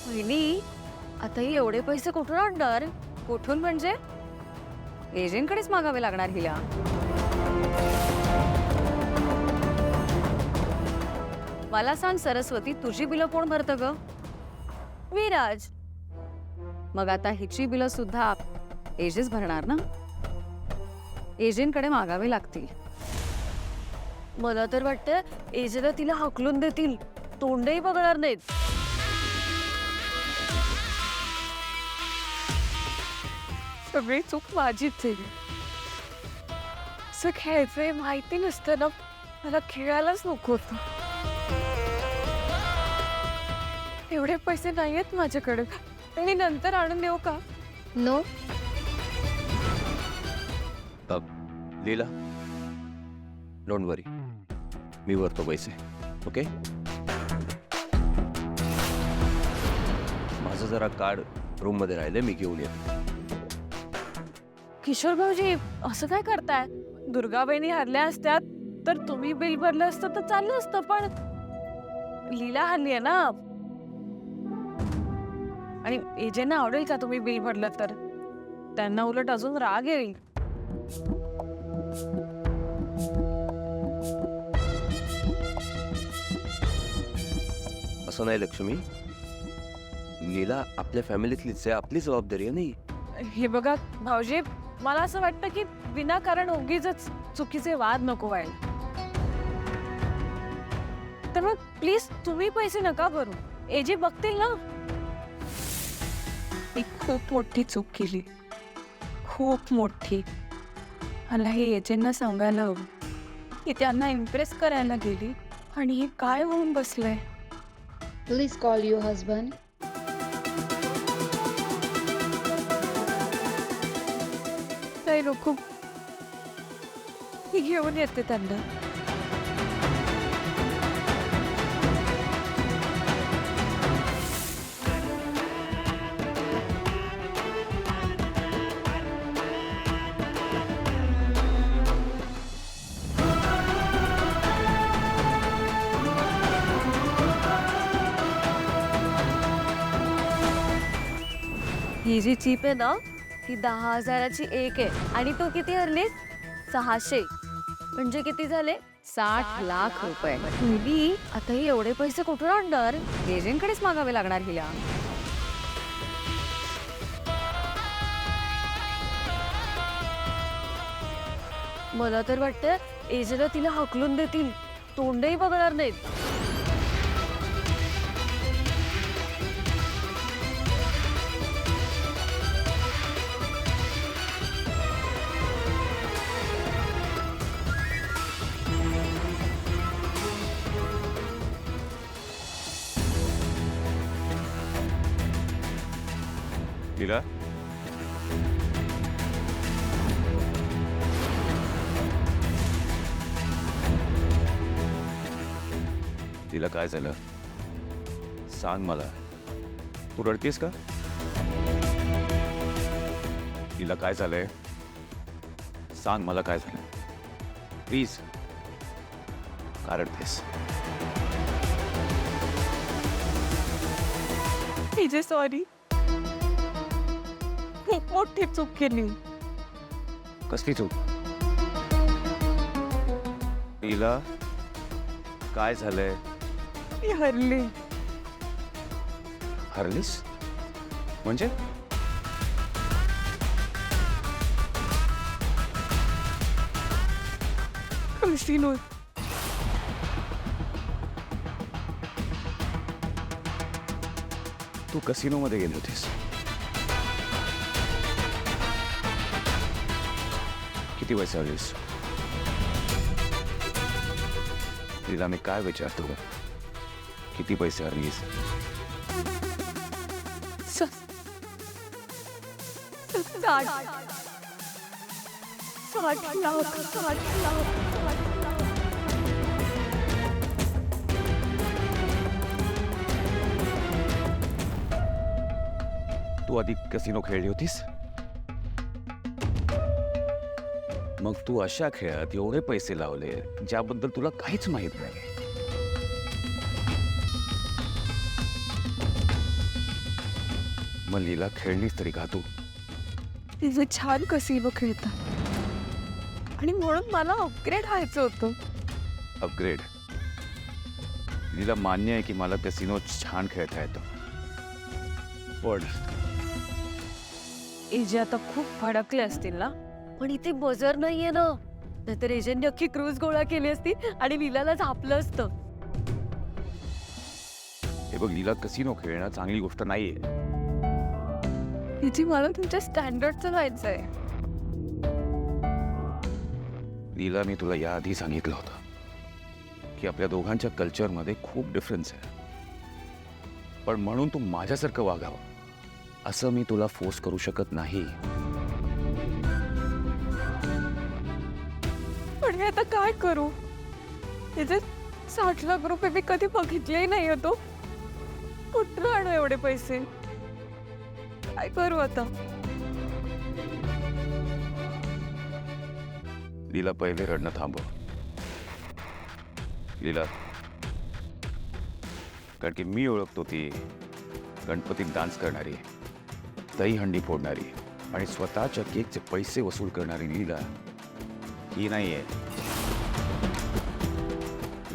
वहिनी, आता ही एवढे पैसे कुठून आणणार? कुठून म्हणजे? एजंटकडेच मागावे लागणार हिला. मला सांग सरस्वती, तुझी बिलं कोण भरतं ग? विराज. मग आता हिची बिलं सुद्धा एजेच भरणार ना? एजंटकडे मागावे लागतील. मला तर वाटतं एजंट तिला हकलून देतील, तोंडही बघणार नाहीत. सगळी चूक माझीच आहे. असं खेळायचंय माहिती नसतं ना, मला खेळायलाच नको होतं. एवढे पैसे नाहीयेत माझ्याकडे आणि नंतर आणून देऊ का? नो. लीला, डोंट वरी, मी भरतो पैसे. ओके, माझं जरा कार्ड रूम मध्ये राहिले, मी घेऊन येतो. किशोर भाऊजी, असं काय करताय? दुर्गाबाईंनी हरल्या असत्यात तर तुम्ही बिल भरलं असतं तर चाललं असतं, पण लीला हरली आहे ना. आणि एजंटना आवडेल का तुम्ही बिल भरलं तर? त्यांना उलट अजून राग येईल. असं नाही लक्ष्मी, लीला आपल्या फॅमिलीतलीच आहे, आपली जबाबदारी आहे. नाही, हे बघा भाऊजी, मला असं वाटतं की विनाकारण उगीच चुकीचे वाद नको व्हायला. तर मग प्लीज तुम्ही पैसे नका भरू, एजे बघतील ना. मी खूप मोठी चूक केली, खूप मोठी. मला हे एजंटना सांगायला हवं की त्यांना इम्प्रेस करायला गेली आणि हे काय होऊन बसलंय. Please call your husband. नाही नको, मी घेऊन येते त्यांना. ही जी चीप आहे ना, ती 10,000ची एक आहे आणि तू किती हरलीस? 600. म्हणजे किती झाले? 60 लाख रुपये. मुली, आता ही एवढे पैसे कुठून आणणार? एजंटकडेच मागावे लागणार हिला. मला तर वाटतं एजंट तिला हकलून देतील, तोंडही बघणार नाहीत. लीला, तिला काय झालं सांग मला. तू रडतेस का? तिला काय झालंय सांग मला, काय झालं प्लीज. का रडतेस? एजे सॉरी, खूप मोठी चूक केली. कसली चूक? तिला काय झालंय? मी हरली. हरलीस म्हणजे? कसिनो. तू कसिनो मध्ये गेली होतीस? किती पैसे हरलीस? तिला मी काय विचारतो ग? किती पैसे हरलीस? 60 लाख. 60 लाख. तू आधी कसिनो खेळली होतीस? मग तू अशा खेळात एवढे पैसे लावले ज्याबद्दल तुला काहीच माहित नाही. मग लीला खेळलीस तरी का तू? तिचे छान कसिनो खेळतात आणि म्हणून मला अपग्रेड व्हायचं होतं. अपग्रेड? लीला, मान्य आहे की मला कसिनो छान खेळता येतो, पण एजे आता खूप भडकले असतील ना. पण इथे बजर नाहीये ना, नाहीतर एजंटने अख्खी क्रूज गोळा केली असती आणि लीलाला झापलं असतं. हे बघ लीला, कसिनो खेळणं चांगली गोष्ट नाहीये. तिची मला तुमच्या स्टँडर्डचं व्हायचंय. लीला, मी तुला याआधी सांगितलं होतं की आपल्या दोघांच्या कल्चरमध्ये खूप डिफरन्स आहे, पण म्हणून तू माझ्यासारखं वागावं असं मी तुला फोर्स करू शकत नाही. पण मी आता काय करू? तिचे 60 लाख रुपये मी कधी बघितलेही नाही होतो. कुठं आणू एवढे पैसे? काय करू आता? लीला, पहिले रडणं थांबव. लीला, कारण की मी ओळखतो ती गणपतीत डान्स करणारी, दहीहंडी फोडणारी आणि स्वतःच्या केकचे पैसे वसूल करणारी लीला ही नाहीये.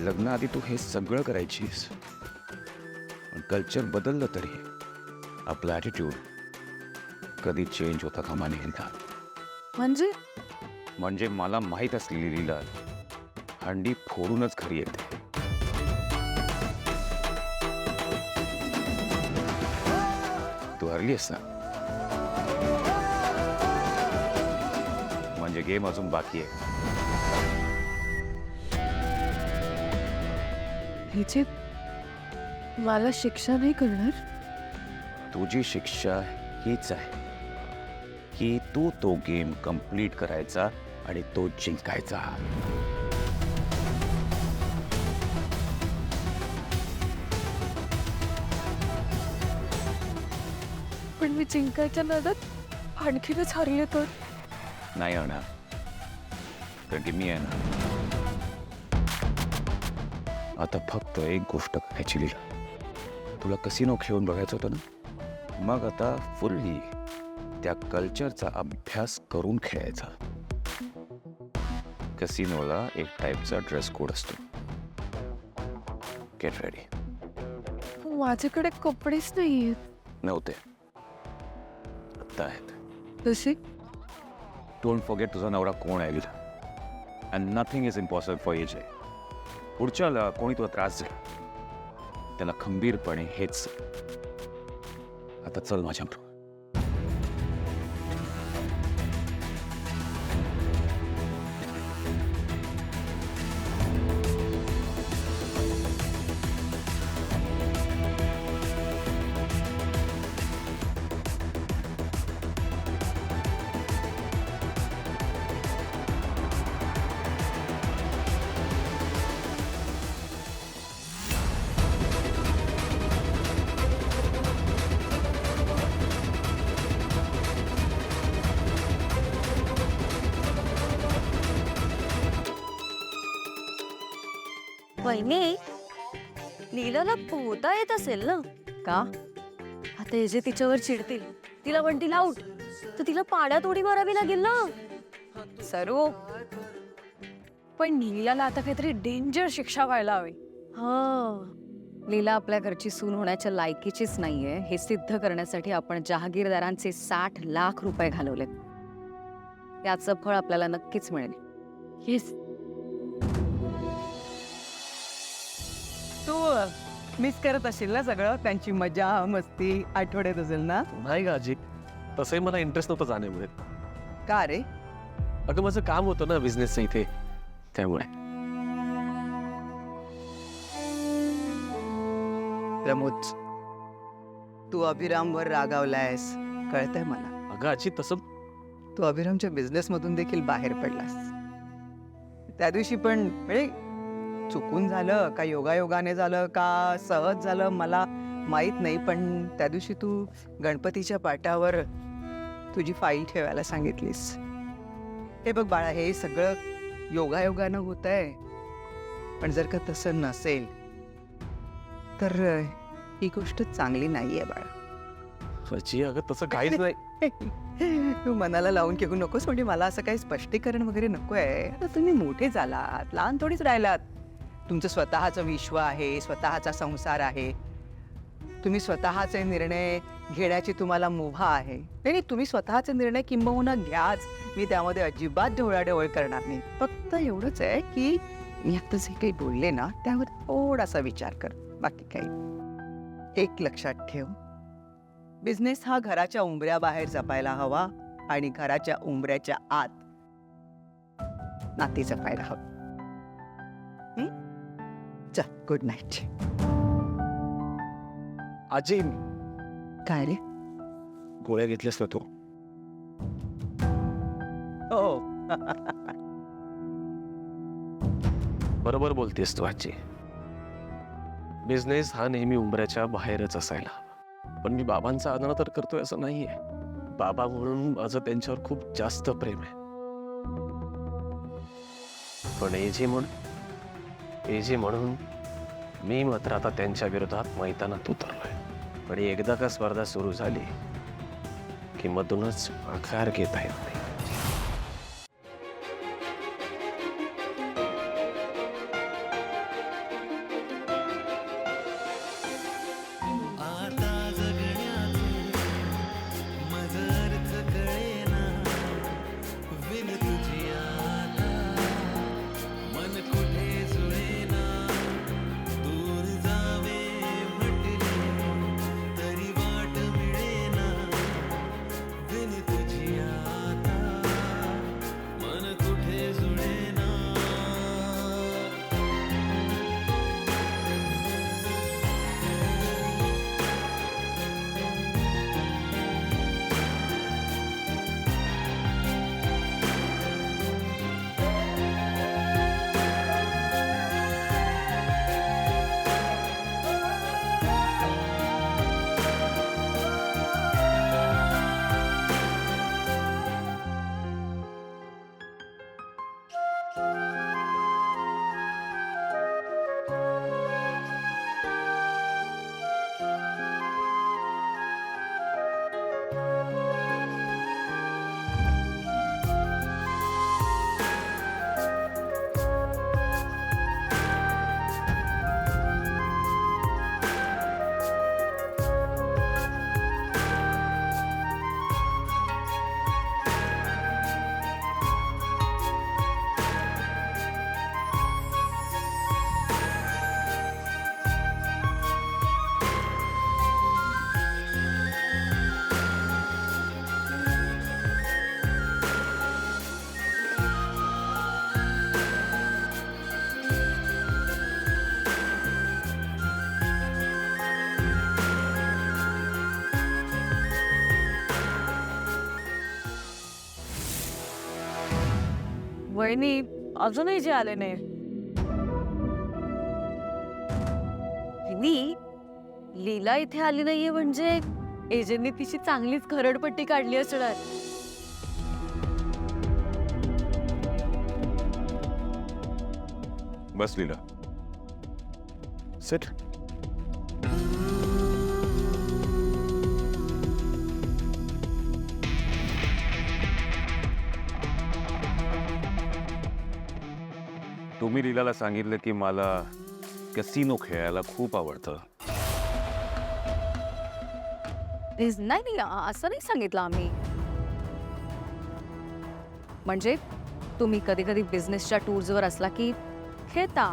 लग्नाआधी तू हे सगळं करायचीस, पण कल्चर बदललं तरी आपला ॲटिट्यूड कधी चेंज होता कामा नये ना. म्हणजे मला माहीत असलेली लीला हंडी फोडूनच घरी येते. तू हरलीस ना, म्हणजे गेम अजून बाकी आहे. हिचे मला शिक्षा नाही करणार. तुझी शिक्षा हीच आहे की तू तो गेम कंप्लीट करायचा आणि तो जिंकायचा. पण मी जिंकायच्या नादात आणखीनच हरले तर. नाही होणार, कारण की मी आहे ना. आता फक्त एक गोष्ट करायची लीला, तुला कसिनो खेळून बघायचं होतं ना, मग आता फुल्ली त्या कल्चरचा अभ्यास करून खेळायचा. कसिनोला एक टाईपचा ड्रेस कोड असतो. Get ready. माझ्याकडे कपडेच नाहीयेत. नव्हते, आता आहेत. कसे? डोंट फॉरगेट तुझा नवरा कोण आहे Leela. And nothing is impossible for AJ. पुढच्याला कोणी तुला त्रास दिला त्याला खंबीरपणे हेच. आता चल माझ्याबरोबर. वहिनी, लीलाला पोहता येत असेल ना? का? आता हे जे तिच्यावर चिडतील, तिला म्हणतील आउट, तर तिला पाण्यात उडी मारावी लागेल ना. सरू, पण लीलाला आता काहीतरी डेंजर शिक्षा व्हायला हवी. हा, लीला आपल्या घरची सून होण्याच्या लायकीचीच नाहीये हे सिद्ध करण्यासाठी आपण जहागीरदारांचे 60 लाख रुपये घालवले. त्याचं फळ आपल्याला नक्कीच मिळेल. येस. तू मिस करत असेल ना सगळं, त्यांची मजा मस्ती आठवड्यात असेल ना? नाही का आजी, तसंही मला इंटरेस्ट नव्हता जाण्यामुळे. का रे? अगं माझं काम होतं ना बिझनेसचं इथे, त्यामुळे. प्रमोद, तू अभिरामवर रागावलायस कळतंय मला. अगं आजी तसं तू अभिरामच्या बिझनेस मधून देखील बाहेर पडलास. त्या दिवशी पण म्हणजे चुकून झालं का योगायोगाने झालं का सहज झालं मला माहीत नाही, पण त्या दिवशी तू गणपतीच्या पाटावर तुझी फाईल ठेवायला सांगितलीस. हे बघ बाळा, हे सगळं योगायोगानं होत आहे, पण जर का तसं नसेल तर ही गोष्ट चांगली नाही आहे बाळा. आजी अगं तसं काहीच नाही. तू मनाला लावून घेऊ नकोस. म्हणजे मला असं काही स्पष्टीकरण वगैरे नको आहे. आता तुम्ही मोठे झालात, लहान थोडीच राहिलात. तुमचं स्वतःचं विश्व आहे, स्वतःचा संसार आहे. तुम्ही स्वतःचे निर्णय घेण्याची तुम्हाला मुभा आहे. नाही, तुम्ही स्वतःचे निर्णय किंबहुना घ्याच. मी त्यामध्ये अजिबात ढवळाढवळ करणार नाही. फक्त एवढंच आहे की मी आता जे काही बोलले ना त्यावर थोडासा विचार कर. बाकी काही. एक लक्षात ठेव, बिझनेस हा घराच्या उंबऱ्याबाहेर जपायला हवा आणि घराच्या उंबऱ्याच्या आत नाती जपायला हवं. चल, गुड नाईट. आजी काय रे? गोळ्या घेतल्यास ना तू? हो. बरोबर बोलतेस तू आजी. बिझनेस हा नेहमी उंबऱ्याच्या बाहेरच असायला हवा. पण मी बाबांचा आदर तर करतोय असं नाहीये. बाबा म्हणून माझं त्यांच्यावर खूप जास्त प्रेम आहे. पण एजी म्हणून मी मात्र आता त्यांच्या विरोधात मैदानात उतरलोय. पण एकदा का स्पर्धा सुरू झाली की मधूनच आकार घेता येत नाही. वहिनी अजूनही जे आले नाही. लीला इथे आली नाहीये म्हणजे एजंटनी तिची चांगलीच खरडपट्टी काढली असणार. बस लीला. सिट. तुम्ही लीलाला सांगितलं की मला कॅसिनो खेळायला खूप आवडतं. नाही असं नाही सांगितलं आम्ही. म्हणजे तुम्ही कधी कधी बिझनेसच्या टूर्सवर असला की खेळता,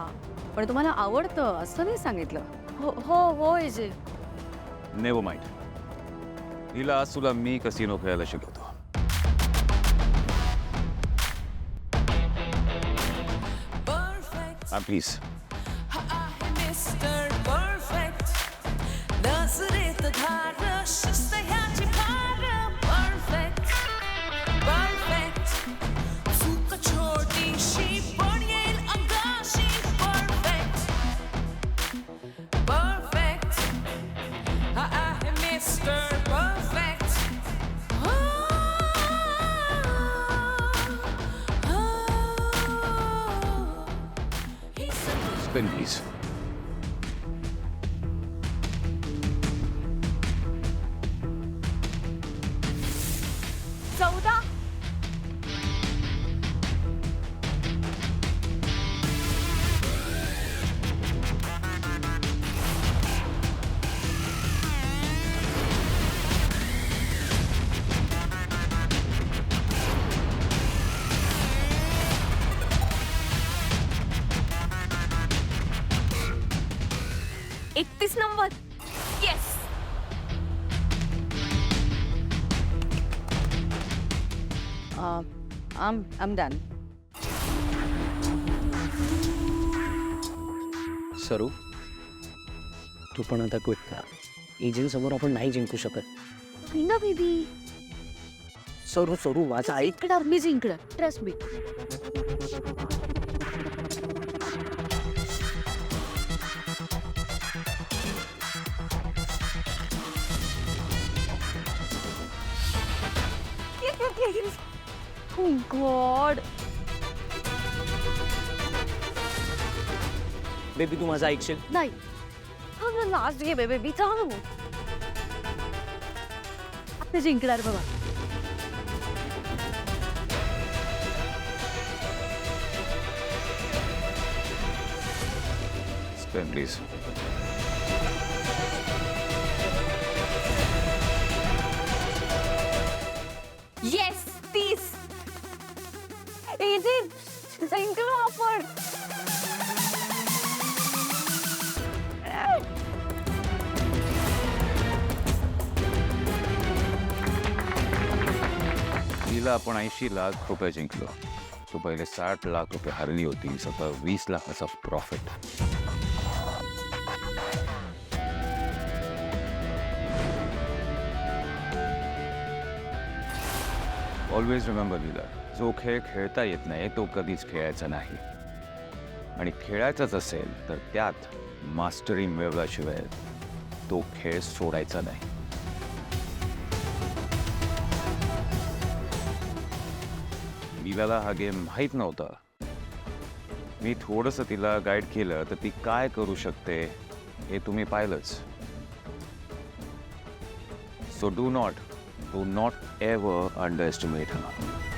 पण तुम्हाला आवडतं असं नाही सांगितलं. हो हो हो एजे. नेव्हर माइंड लीला, आज तुला मी कॅसिनो खेळायला शिकवतो. Please. Spin, please. 36 number. Yes. आम डन. सरू तू पण आता क्विट करा. एजंट समोर आपण नाही जिंकू शकत. नाही ना बेबी. सरू सरू माझा ऐक. जिंकणार मी, जिंकणार, trust me. Oh God. Baby तू माझा ऐकशील. नाही. लास्ट गेम आहे बेबी. चालू. आता जिंकणार बाबा. Spain please. येस 30. एजंट जिंकलो आपण. तिला आपण 80 लाख रुपये जिंकलो. तू पहिले 60 लाख रुपये हरली होती. सतत 20 लाखाचा प्रॉफिट. ऑलवेज रिमेंबर लीला, जो खेळ खेळता येत नाही तो कधीच खेळायचा नाही. आणि खेळायचाच असेल तर त्यात मास्टरी मिळवल्याशिवाय तो खेळ सोडायचा नाही. लीलाला हा गेम माहीत नव्हता. मी थोडंसं तिला गाईड केलं तर ती काय करू शकते हे तुम्ही पाहिलंच. So do not ever under estimate her.